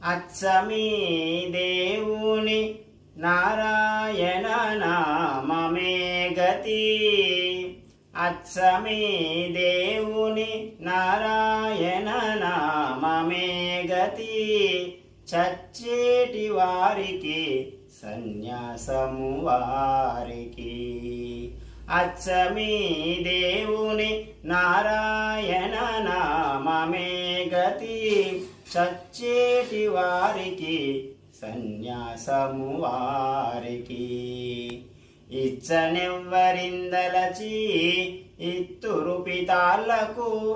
అచ్చమీ దేవుని నారాయణ నామమే గతి. అచ్చమీ దేవుని నారాయణ నామమే గతి. చచ్చేటి వారికి సన్యాసము వారికి. అచ్చమీ దేవుని నారాయణ నామమే గతి. చచ్చేటి వారికి సన్యాసము వారికి. ఇచ్చనెవ్వరిందలచి ఇత్తురు పితాళ్లకు.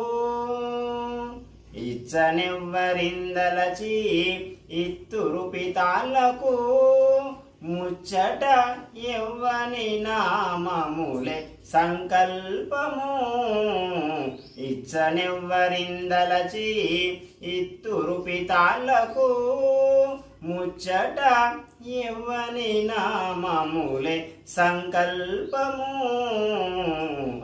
ఇచ్చనెవ్వరిందలచి ఇత్తురు పితాళ్లకు. ముచ్చట ఎవ్వని నామములే సంకల్పము. ఇచ్చనెవ్వరిందలచి ఇత్తురు పితాళ్లకు. ముచ్చట ఎవ్వని నామములే సంకల్పము.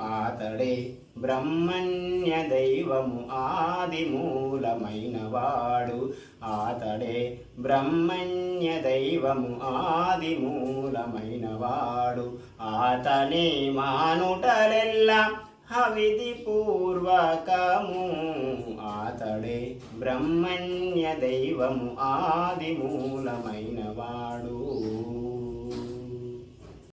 ఆతడే బ్రహ్మణ్య దైవము ఆదిమూలమైన వాడు. ఆతడే బ్రహ్మణ్య దైవము ఆదిమూలమైన వాడు. ఆతనే మానుటలెల్లా హవిధి పూర్వకము. ఆతడే బ్రహ్మణ్య దైవము ఆదిమూలమైన వాడు.